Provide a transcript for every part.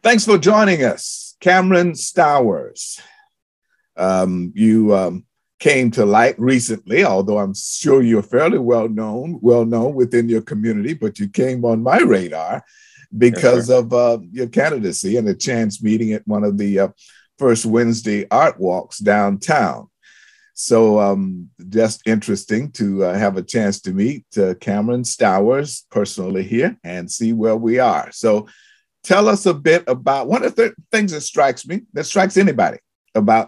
Thanks for joining us, Kamren Stowers. You came to light recently, although I'm sure you're fairly well known within your community, but you came on my radar because of your candidacy and a chance meeting at one of the first Wednesday art walks downtown. So just interesting to have a chance to meet Kamren Stowers personally here and see where we are. So tell us a bit about one of the things that strikes anybody about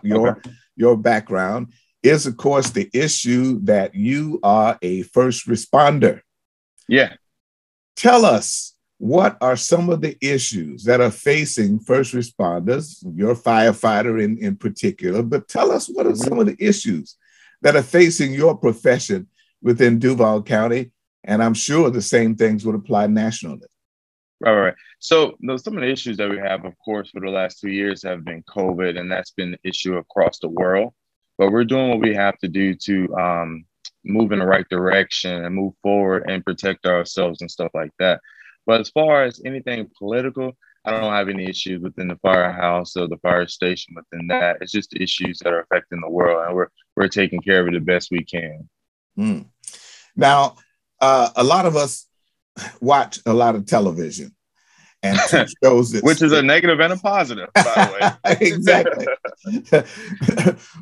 your background is, of course, the issue that you are a first responder. Yeah. Tell us, what are some of the issues that are facing first responders, your firefighter in particular, but tell us what are some of the issues that are facing your profession within Duval County, and I'm sure the same things would apply nationally. Right. So some of the issues that we have, of course, for the last 2 years have been COVID, and that's been an issue across the world. But we're doing what we have to do to move in the right direction and move forward and protect ourselves and stuff like that. But as far as anything political, I don't have any issues within the firehouse or the fire station within that. It's just the issues that are affecting the world, and we're taking care of it the best we can. Now, a lot of us watch a lot of television and shows that which is a negative and a positive, by the way. Exactly.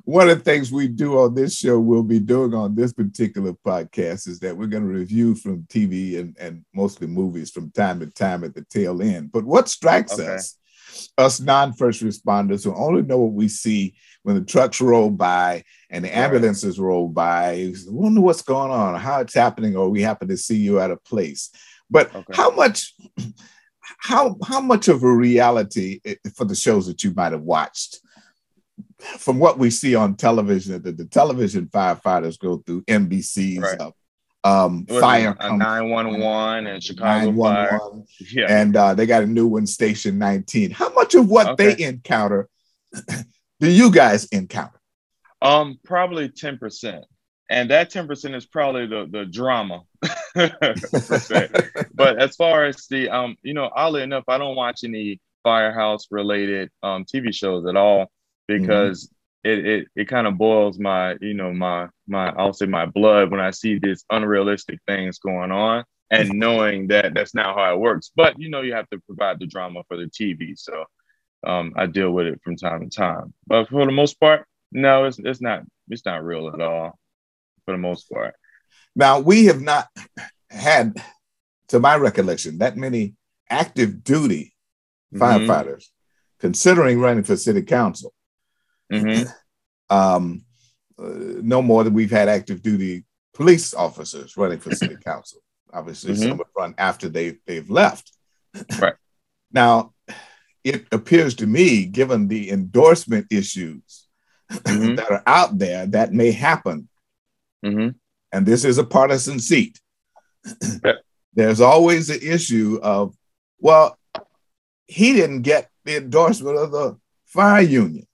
One of the things we do on this show, we'll be doing on this particular podcast, is that we're going to review from TV and mostly movies from time to time at the tail end. But what strikes us non-first responders who only know what we see when the trucks roll by and the ambulances roll by, we wonder what's going on or how it's happening, or we happen to see you at a place. But how much of a reality for the shows that you might have watched, from what we see on television, that the television firefighters go through, NBC's Fire 911 and Chicago Fire, and they got a new one, Station 19. How much of what they encounter do you encounter? Probably 10%. And that 10% is probably the drama. But as far as the, oddly enough, I don't watch any firehouse related TV shows at all, because it kind of boils my I'll say my blood when I see these unrealistic things going on and knowing that that's not how it works. But, you have to provide the drama for the TV. So I deal with it from time to time. But for the most part, no, it's not real at all. For the most part. Now, we have not had, to my recollection, that many active duty firefighters considering running for city council. No more than we've had active duty police officers running for city council. Obviously, some have run after they've left. Right. Now, it appears to me, given the endorsement issues that are out there, that may happen. And this is a partisan seat. There's always the issue of, well, he didn't get the endorsement of the fire union.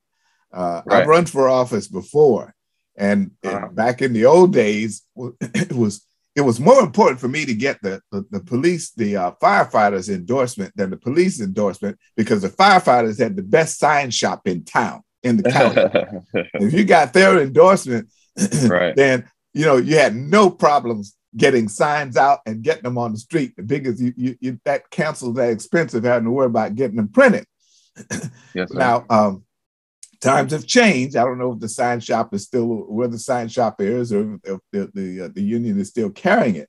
I've run for office before, and back in the old days, it was more important for me to get the firefighters endorsement than the police endorsement, because the firefighters had the best sign shop in town, in the county. If you got their endorsement, then you had no problems getting signs out and getting them on the street. The biggest you that cancels that expense of having to worry about getting them printed. Yes, sir. Now, times have changed. I don't know if the sign shop is still where the sign shop is, or if the union is still carrying it.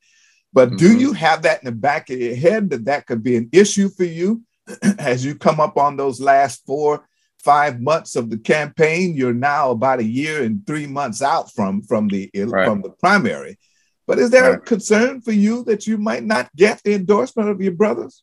But do you have that in the back of your head that could be an issue for you as you come up on those last 4-5 months of the campaign? You're now about a year and 3 months out from the primary. But is there a concern for you that you might not get the endorsement of your brothers?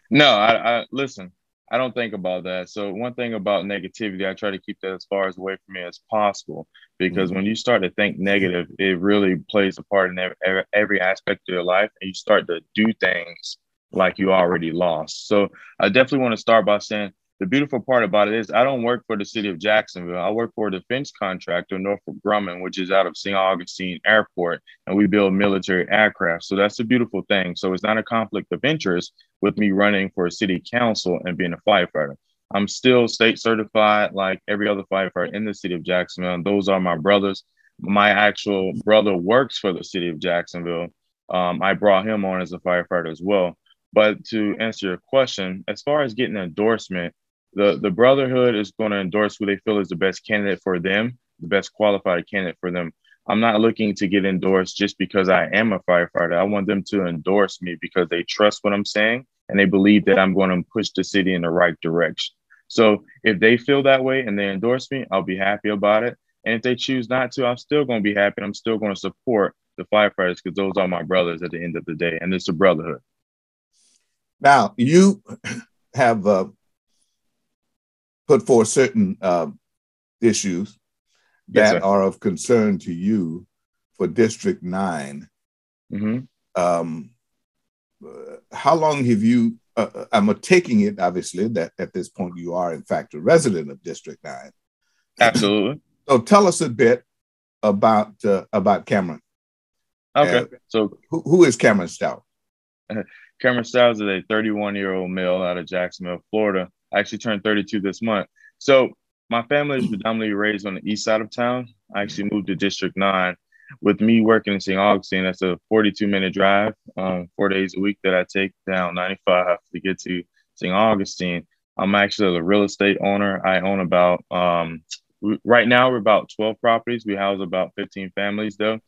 No, I listen, I don't think about that. So one thing about negativity, I try to keep that as far as away from me as possible, because when you start to think negative, it really plays a part in every aspect of your life, and you start to do things like you already lost. So I definitely want to start by saying, the beautiful part about it is I don't work for the city of Jacksonville. I work for a defense contractor, Northrop Grumman, which is out of St. Augustine Airport, and we build military aircraft. So that's a beautiful thing. So it's not a conflict of interest with me running for a city council and being a firefighter. I'm still state certified like every other firefighter in the city of Jacksonville. And those are my brothers. My actual brother works for the city of Jacksonville. I brought him on as a firefighter as well. But to answer your question, as far as getting an endorsement, the brotherhood is going to endorse who they feel is the best candidate for them, the best qualified candidate for them. I'm not looking to get endorsed just because I am a firefighter. I want them to endorse me because they trust what I'm saying and they believe that I'm going to push the city in the right direction. So if they feel that way and they endorse me, I'll be happy about it. And if they choose not to, I'm still going to be happy. I'm still going to support the firefighters because those are my brothers at the end of the day. And it's a brotherhood. Now, you have put forth certain issues that are of concern to you for District 9. Mm-hmm. How long have you, I'm taking it, obviously, that at this point you are, in fact, a resident of District 9. Absolutely. So tell us a bit about Kamren. Okay. So who is Kamren Stowers? Kamren Stowers is a 31-year-old male out of Jacksonville, Florida. I actually turned 32 this month. So my family is predominantly raised on the east side of town. I actually moved to District 9. With me working in St. Augustine, that's a 42-minute drive, 4 days a week that I take down 95 to get to St. Augustine. I'm actually a real estate owner. I own about, right now we're about 12 properties. We house about 15 families though.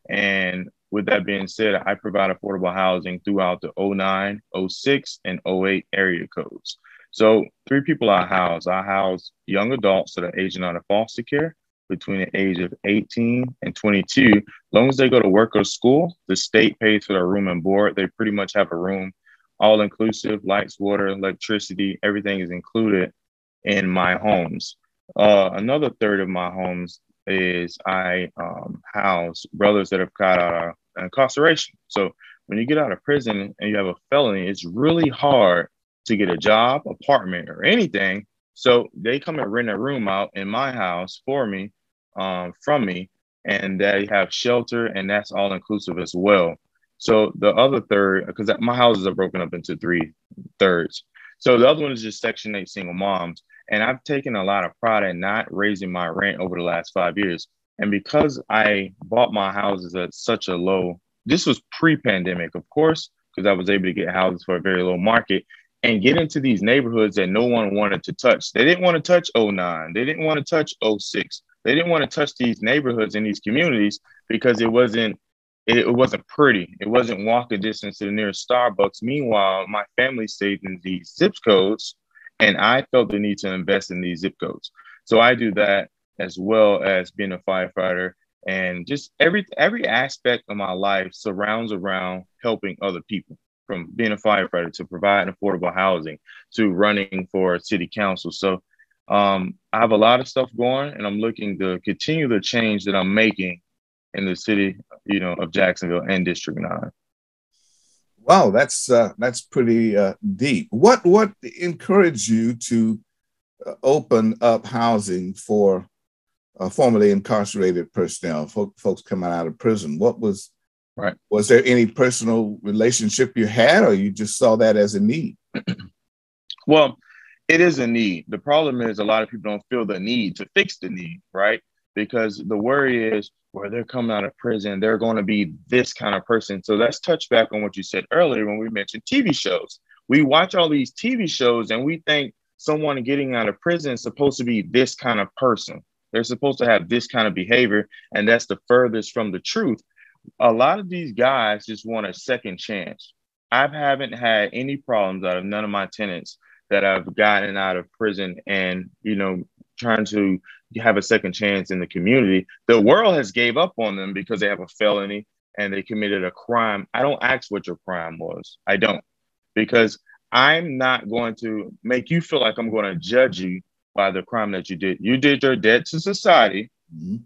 And with that being said, I provide affordable housing throughout the 09, 06, and 08 area codes. So 3 people I house young adults that are aging out of foster care between the age of 18 and 22. As long as they go to work or school, the state pays for their room and board. They pretty much have a room, all inclusive, lights, water, electricity, everything is included in my homes. Another third of my homes is I house brothers that have got out of incarceration. So when you get out of prison and you have a felony, it's really hard to get a job, apartment, or anything. So they come and rent a room out in my house for me, from me, and they have shelter, and that's all inclusive as well. So the other third, because my houses are broken up into 3 thirds. So the other one is just Section 8 single moms. And I've taken a lot of pride in not raising my rent over the last 5 years. And because I bought my houses at such a low, this was pre-pandemic, of course, because I was able to get houses for a very low market and get into these neighborhoods that no one wanted to touch. They didn't want to touch 09. They didn't want to touch 06. They didn't want to touch these neighborhoods and these communities because it wasn't pretty. It wasn't walking distance to the nearest Starbucks. Meanwhile, my family stayed in these zip codes, and I felt the need to invest in these zip codes. So I do that as well as being a firefighter, and just every aspect of my life surrounds around helping other people, from being a firefighter to providing affordable housing to running for city council. So I have a lot of stuff going, and I'm looking to continue the change that I'm making in the city, of Jacksonville and District 9. Wow, that's pretty deep. What encouraged you to open up housing for formerly incarcerated personnel, folks coming out of prison? What was right? Was there any personal relationship you had, or you just saw that as a need? Well, it is a need. The problem is a lot of people don't feel the need to fix the need, right? Because the worry is, where they're coming out of prison, they're going to be this kind of person. So let's touch back on what you said earlier when we mentioned TV shows. We watch all these TV shows and we think someone getting out of prison is supposed to be this kind of person. They're supposed to have this kind of behavior. And that's the furthest from the truth. A lot of these guys just want a second chance. I haven't had any problems out of none of my tenants that I've gotten out of prison and, trying to have a second chance in the community. The world has gave up on them because they have a felony and they committed a crime. I don't ask what your crime was. I don't, because I'm not going to make you feel like I'm going to judge you by the crime that you did. You did your debt to society, and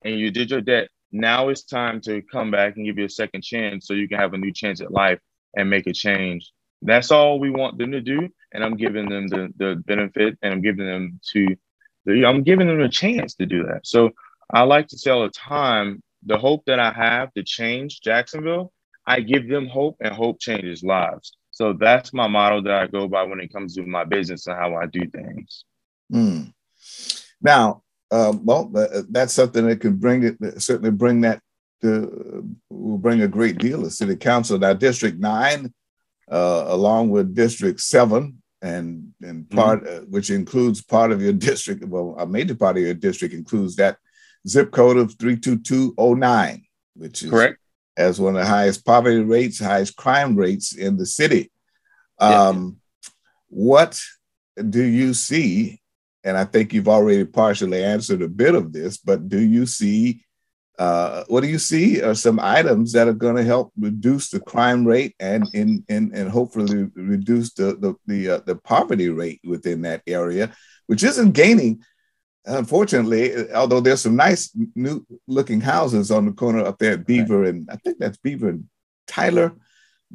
you did your debt. Now it's time to come back and give you a second chance so you can have a new chance at life and make a change. That's all we want them to do. and I'm giving them the benefit, and I'm giving them I'm giving them a chance to do that. So I like to say all the time, the hope that I have to change Jacksonville, I give them hope, and hope changes lives. So that's my motto that I go by when it comes to my business and how I do things. Mm. Now, that's something that can certainly bring that will bring a great deal of city council. Now, District 9, along with District 7, and part which includes part of your district, well, a major part of your district includes that zip code of 32209, which is correct, has one of the highest poverty rates, highest crime rates in the city. What do you see? And I think you've already partially answered a bit of this, but do you see, what do you see are some items that are going to help reduce the crime rate and hopefully reduce the poverty rate within that area, which isn't gaining, unfortunately, although there's some nice new looking houses on the corner up there at Beaver, and I think that's Beaver and Tyler,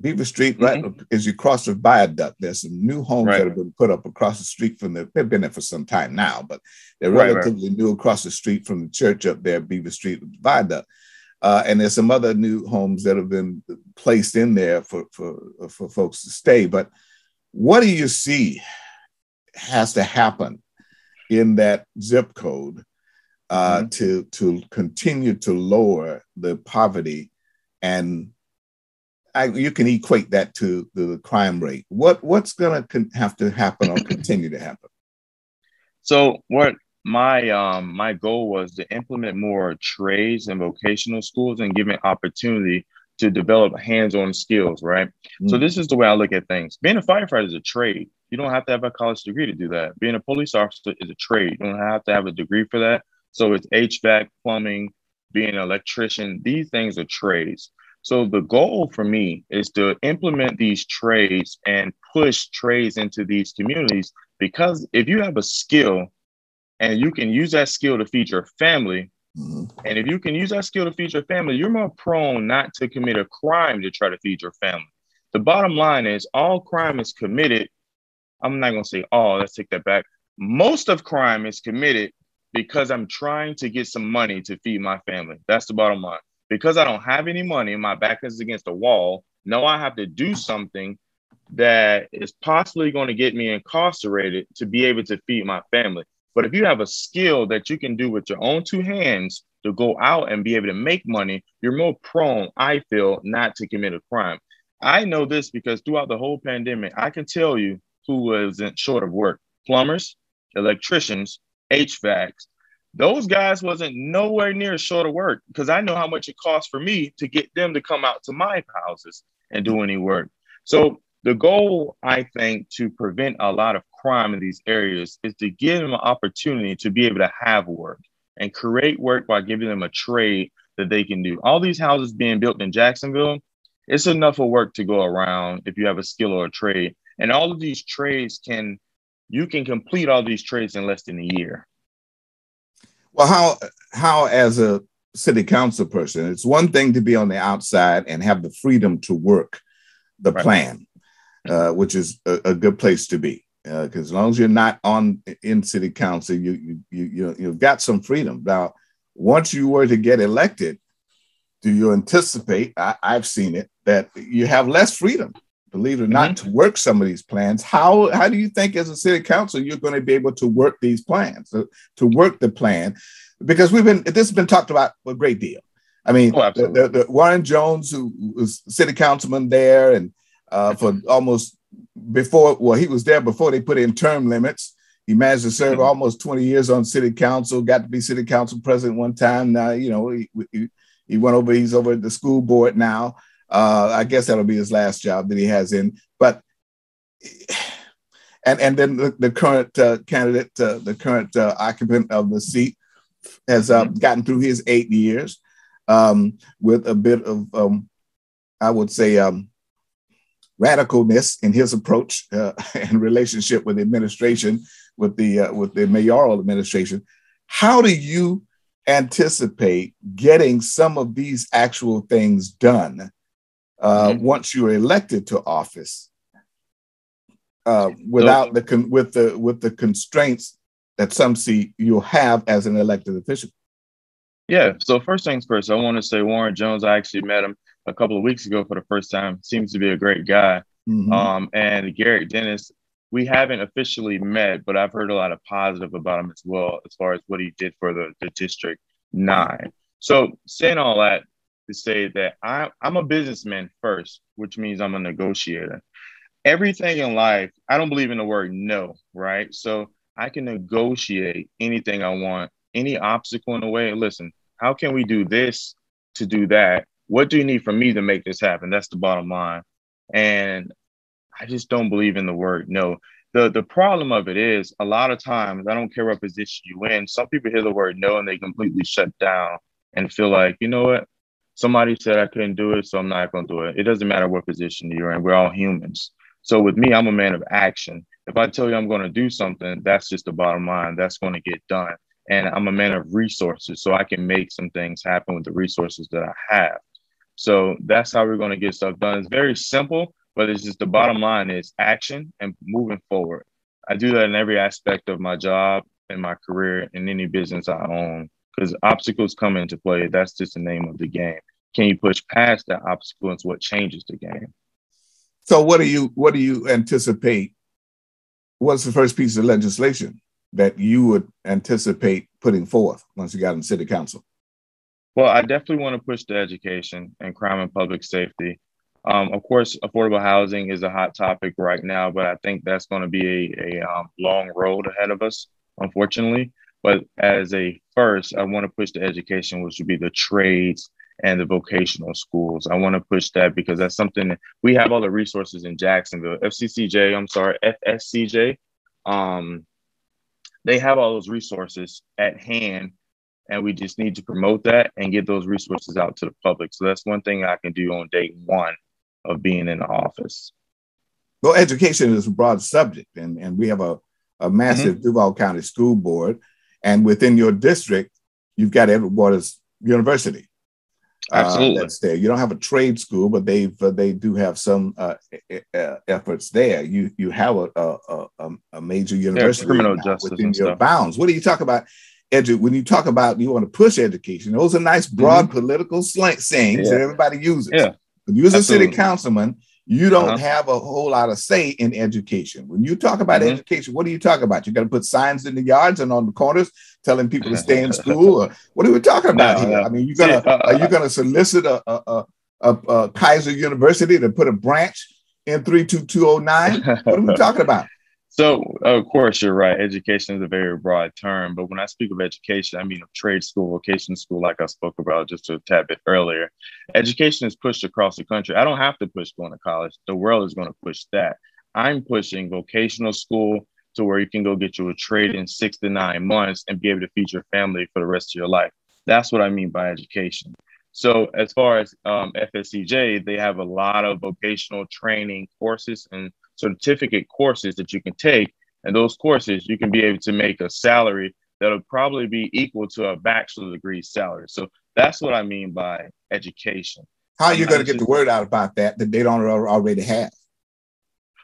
Beaver Street, right? As you cross the viaduct, there's some new homes that have been put up across the street from they've been there for some time now, but they're relatively new across the street from the church up there, Beaver Street viaduct. And there's some other new homes that have been placed in there for folks to stay. But what do you see has to happen in that zip code to continue to lower the poverty, and you can equate that to the crime rate? What's going to have to happen or continue to happen? So what my goal was to implement more trades and vocational schools and give an opportunity to develop hands-on skills, right? So this is the way I look at things. Being a firefighter is a trade. You don't have to have a college degree to do that. Being a police officer is a trade. You don't have to have a degree for that. So it's HVAC, plumbing, being an electrician. These things are trades. So the goal for me is to implement these trades and push trades into these communities, because if you have a skill and you can use that skill to feed your family, and if you can use that skill to feed your family, you're more prone not to commit a crime to try to feed your family. The bottom line is all crime is committed. I'm not going to say all, let's take that back. Most of crime is committed because I'm trying to get some money to feed my family. That's the bottom line. Because I don't have any money and my back is against the wall, now I have to do something that is possibly going to get me incarcerated to be able to feed my family. But if you have a skill that you can do with your own two hands to go out and be able to make money, you're more prone, I feel, not to commit a crime. I know this because throughout the whole pandemic, I can tell you who wasn't short of work. Plumbers, electricians, HVACs. Those guys wasn't nowhere near short of work, because I know how much it costs for me to get them to come out to my houses and do any work. So the goal, I think, to prevent a lot of crime in these areas is to give them an opportunity to be able to have work and create work by giving them a trade that they can do. All these houses being built in Jacksonville, it's enough of work to go around if you have a skill or a trade. And all of these trades you can complete all these trades in less than a year. Well, how as a city council person, it's one thing to be on the outside and have the freedom to work the plan, which is a good place to be. Because as long as you're not in city council, you've got some freedom. Now, once you were to get elected, do you anticipate, I've seen it, that you have less freedom, believe it or not, to work some of these plans? How do you think as a city council you're going to be able to work these plans, to work the plan? Because this has been talked about a great deal. I mean, the Warren Jones, who was city councilman there, and for almost he was there before they put in term limits. He managed to serve almost 20 years on city council, got to be city council president one time. Now, he went over, he's over at the school board now. I guess that'll be his last job that he has in. But and then the current candidate, the current occupant of the seat, has gotten through his 8 years with a bit of, I would say, radicalness in his approach and relationship with the administration, with the mayoral administration. How do you anticipate getting some of these actual things done once you're elected to office? without with the constraints that some see you'll have as an elected official? Yeah. So first things first, I want to say Warren Jones. I actually met him a couple of weeks ago for the first time. Seems to be a great guy. Mm-hmm. And Garrett Dennis, we haven't officially met, but I've heard a lot of positive about him as well, as far as what he did for the District 9. So saying all that to say that I'm a businessman first, which means I'm a negotiator. Everything in life, I don't believe in the word no, right? So I can negotiate anything I want, any obstacle in the way. Listen, how can we do this to do that? What do you need from me to make this happen? That's the bottom line. And I just don't believe in the word no. The problem of it is a lot of times, I don't care what position you in, some people hear the word no and they completely shut down and feel like, you know what? Somebody said I couldn't do it, so I'm not going to do it. It doesn't matter what position you're in. We're all humans. So with me, I'm a man of action. If I tell you I'm going to do something, that's just the bottom line. That's going to get done. And I'm a man of resources, so I can make some things happen with the resources that I have. So that's how we're going to get stuff done. It's very simple, but it's just the bottom line is action and moving forward. I do that in every aspect of my job and my career in any business I own because obstacles come into play. That's just the name of the game. Can you push past that obstacle? It's what changes the game. So what do you anticipate? What's the first piece of legislation that you would anticipate putting forth once you got in city council? Well, I definitely want to push the education and crime and public safety. Of course, affordable housing is a hot topic right now, but I think that's going to be a long road ahead of us, unfortunately. But as a first, I want to push the education, which would be the trades and the vocational schools. I want to push that because that's something that we have all the resources in Jacksonville. FSCJ. They have all those resources at hand, and we just need to promote that and get those resources out to the public. So that's one thing I can do on day one of being in the office. Well, education is a broad subject, and we have a massive Duval County School Board, and within your district, you've got Edgewater's University. Absolutely. That's there. You don't have a trade school, but they do have some efforts there. You have a major university criminal justice within your bounds. What do you talk about? When you talk about you want to push education, those are nice broad political sayings that everybody uses. Yeah. When you're a city councilman, you don't have a whole lot of say in education. When you talk about education, what do you talk about? You got to put signs in the yards and on the corners telling people to stay in school? Or what are we talking about here? I mean, are you gonna solicit a Kaiser University to put a branch in 32209? What are we talking about? So, of course, you're right. Education is a very broad term. But when I speak of education, I mean of trade school, vocation school, like I spoke about just a tad bit earlier. Education is pushed across the country. I don't have to push going to college. The world is going to push that. I'm pushing vocational school to where you can go get you a trade in 6 to 9 months and be able to feed your family for the rest of your life. That's what I mean by education. So as far as FSCJ, they have a lot of vocational training courses and certificate courses that you can take. And those courses, you can be able to make a salary that'll probably be equal to a bachelor's degree salary. So that's what I mean by education. How are you going to get the word out about that they don't already have?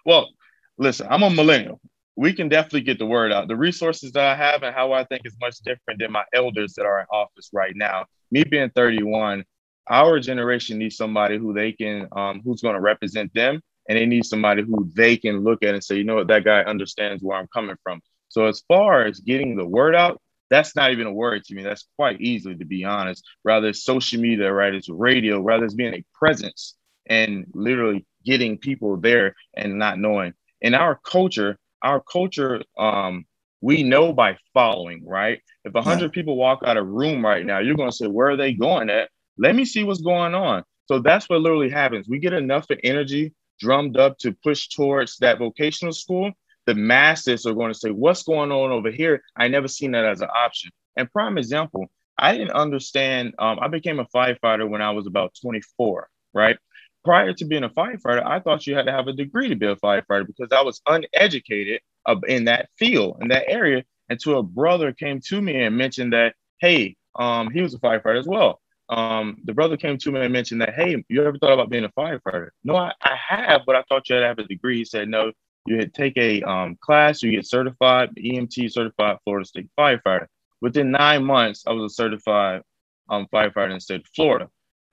Well, listen, I'm a millennial. We can definitely get the word out. The resources that I have and how I think is much different than my elders that are in office right now. Me being 31, our generation needs somebody who they can, who's going to represent them. And they need somebody who they can look at and say, you know what, that guy understands where I'm coming from. So as far as getting the word out, that's not even a word to me. That's quite easily, to be honest. Rather it's social media, right? It's radio, rather it's being a presence and literally getting people there and not knowing. In our culture, we know by following, right? If 100 people walk out of a room right now, you're going to say, where are they going at? Let me see what's going on. So that's what literally happens. We get enough energy drummed up to push towards that vocational school, the masses are going to say, what's going on over here? I never seen that as an option. And prime example, I didn't understand. I became a firefighter when I was about 24, right? Prior to being a firefighter, I thought you had to have a degree to be a firefighter because I was uneducated in that field, in that area, until a brother came to me and mentioned that, hey, he was a firefighter as well. The brother came to me and mentioned that, hey, you ever thought about being a firefighter? No, I have, but I thought you had to have a degree. He said, no, You take a class, you get certified, EMT certified Florida State firefighter. Within 9 months, I was a certified firefighter in the state of Florida.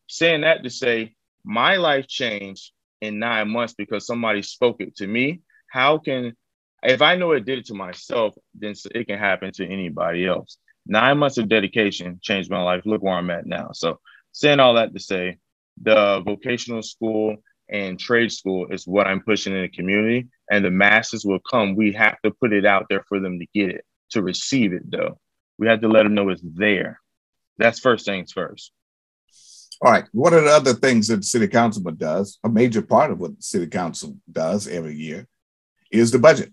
Saying that to say, my life changed in 9 months because somebody spoke it to me. How can, if I know it did it to myself, then it can happen to anybody else. 9 months of dedication changed my life. Look where I'm at now. So saying all that to say, the vocational school and trade school is what I'm pushing in the community, and the masses will come. We have to put it out there for them to get it, to receive it, though. We have to let them know it's there. That's first things first. All right. What are the other things that the city councilman does? A major part of what the city council does every year is the budget.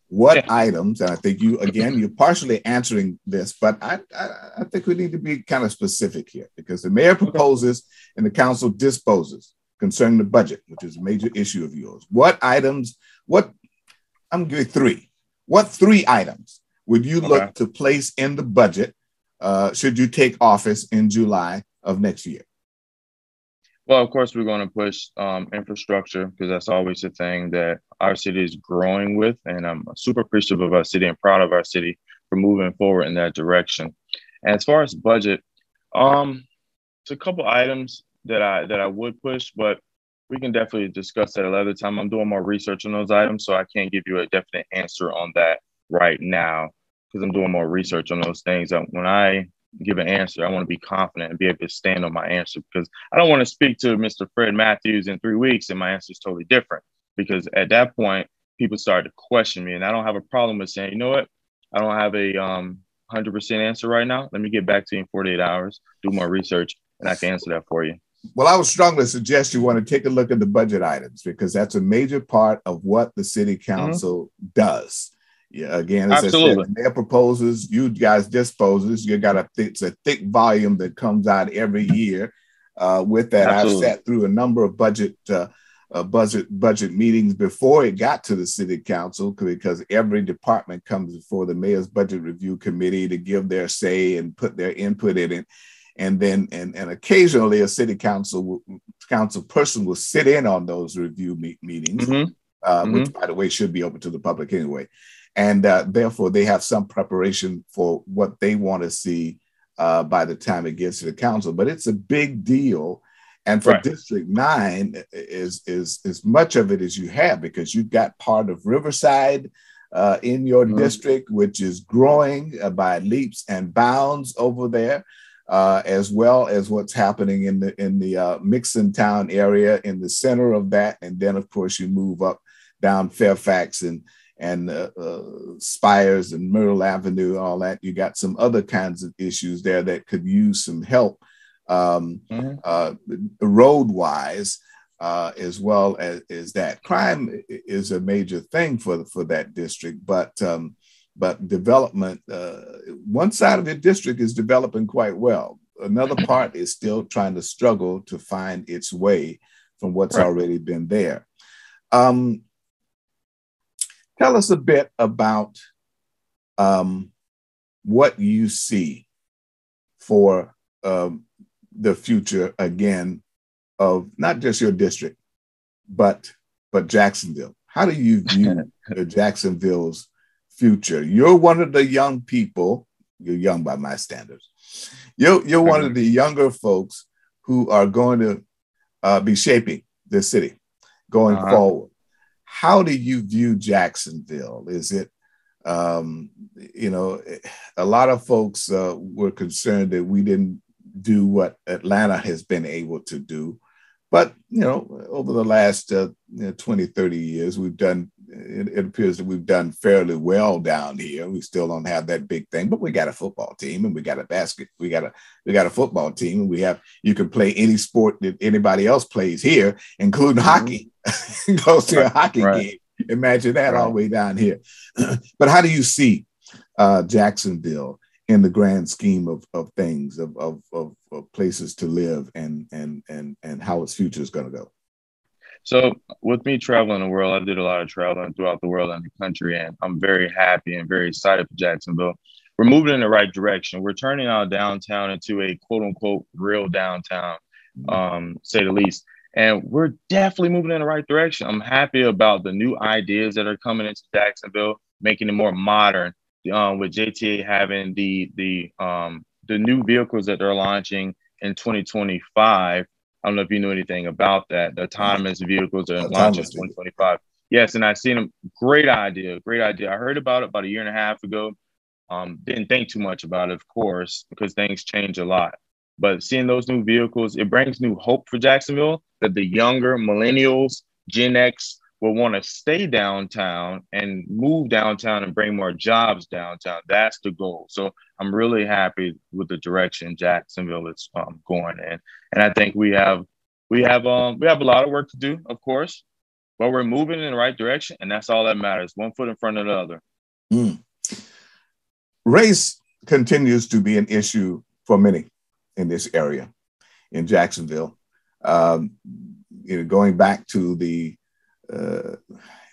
What items, and I think you're partially answering this, but I think we need to be kind of specific here, because the mayor proposes and the council disposes concerning the budget, which is a major issue of yours. What items, I'm going to give you three. What three items would you look to place in the budget should you take office in July of next year? Well, of course, we're going to push infrastructure, because that's always a thing that our city is growing with. And I'm super appreciative of our city and proud of our city for moving forward in that direction. And as far as budget, it's a couple items that I would push, but we can definitely discuss that another time. I'm doing more research on those items, so I can't give you a definite answer on that right now, because I'm doing more research on those things. When I give an answer, I want to be confident and be able to stand on my answer, because I don't want to speak to Mr. Fred Matthews in 3 weeks and my answer is totally different, because at that point, people start to question me. And I don't have a problem with saying, you know what, I don't have a 100% answer right now. Let me get back to you in 48 hours, do more research, and I can answer that for you. Well, I would strongly suggest you want to take a look at the budget items, because that's a major part of what the city council does. Yeah, again, as Absolutely. I said, the mayor proposes, you guys disposes. You got it's a thick volume that comes out every year. With that, Absolutely. I've sat through a number of budget meetings before it got to the city council, because every department comes before the mayor's budget review committee to give their say and put their input in it. And then, and occasionally a city council person will sit in on those review meetings, which, by the way, should be open to the public anyway. And therefore, they have some preparation for what they want to see by the time it gets to the council. But it's a big deal. And for District 9, is as much of it as you have, because you've got part of Riverside in your district, which is growing by leaps and bounds over there, as well as what's happening in the Mixon Town area in the center of that. And then, of course, you move up down Fairfax and Spires and Myrtle Avenue, all that. You got some other kinds of issues there that could use some help road-wise, as well as that. Crime is a major thing for that district, but development, one side of the district is developing quite well. Another part is still trying to struggle to find its way from what's already been there. Tell us a bit about what you see for the future, again, of not just your district, but Jacksonville. How do you view Jacksonville's future? You're one of the young people. You're young by my standards. You're one of the younger folks who are going to be shaping the city going forward. How do you view Jacksonville? Is it, you know, a lot of folks were concerned that we didn't do what Atlanta has been able to do. But, you know, over the last 20, 30 years, we've done, it appears that we've done fairly well down here. We still don't have that big thing, but we got a football team and we got we got a football team, and you can play any sport that anybody else plays here, including hockey. Go to a hockey game. Imagine that all the way down here. But how do you see Jacksonville in the grand scheme of things, of places to live, and how its future is going to go? So with me traveling the world, I did a lot of traveling throughout the world and the country, and I'm very happy and very excited for Jacksonville. We're moving in the right direction. We're turning our downtown into a quote unquote real downtown, say the least. And we're definitely moving in the right direction. I'm happy about the new ideas that are coming into Jacksonville, making it more modern. With JTA having the new vehicles that they're launching in 2025. I don't know if you know anything about that. The autonomous vehicles are launching in 2025. Yes, and I've seen them. Great idea. Great idea. I heard about it about a year and a half ago. Didn't think too much about it, of course, because things change a lot. But seeing those new vehicles, it brings new hope for Jacksonville that the younger millennials, Gen X, will want to stay downtown and move downtown and bring more jobs downtown. That's the goal. So I'm really happy with the direction Jacksonville is going in, and I think we have a lot of work to do, of course, but we're moving in the right direction, and that's all that matters. One foot in front of the other. Mm. Race continues to be an issue for many in this area, in Jacksonville. Going back to the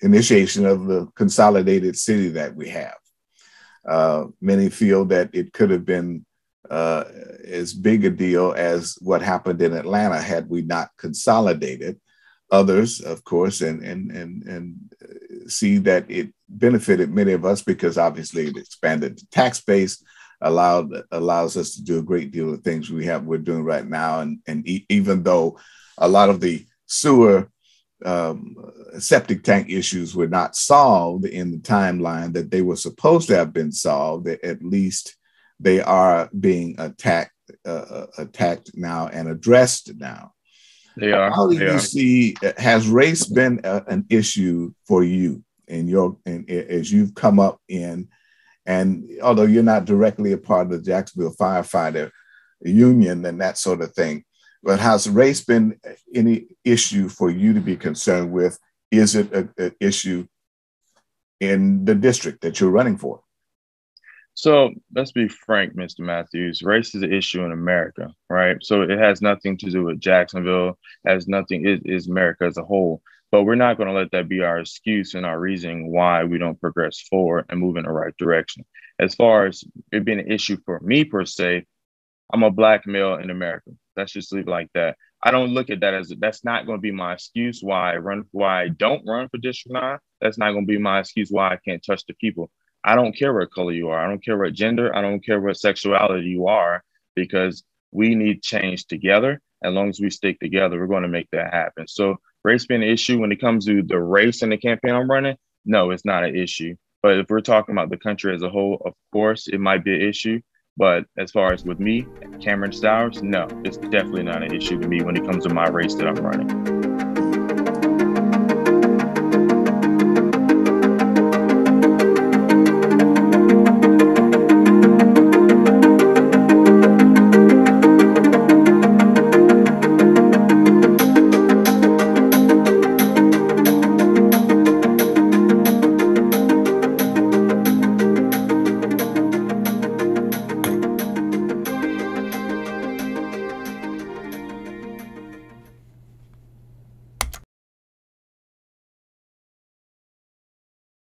initiation of the consolidated city that we have, many feel that it could have been as big a deal as what happened in Atlanta had we not consolidated. Others, of course, and see that it benefited many of us because obviously it expanded the tax base, allows us to do a great deal of things we're doing right now, and even though a lot of the sewer septic tank issues were not solved in the timeline that they were supposed to have been solved, at least they are being attacked now and addressed now. They are. How do you see, has race been an issue for you as you've come up in, and although you're not directly a part of the Jacksonville Firefighter Union and that sort of thing, but has race been any issue for you to be concerned with? Is it an issue in the district that you're running for? So let's be frank, Mr. Matthews. Race is an issue in America, right? So it has nothing to do with Jacksonville, it is America as a whole. But we're not going to let that be our excuse and our reasoning why we don't progress forward and move in the right direction. As far as it being an issue for me, per se, I'm a Black male in America. Let's just leave it like that. I don't look at that as that's not going to be my excuse why I don't run for District 9. That's not going to be my excuse why I can't touch the people. I don't care what color you are. I don't care what gender. I don't care what sexuality you are, because we need change together. As long as we stick together, we're going to make that happen. So race being an issue when it comes to the race and the campaign I'm running, no, it's not an issue. But if we're talking about the country as a whole, of course, it might be an issue. But as far as with me, Kamren Stowers, no, it's definitely not an issue to me when it comes to my race that I'm running.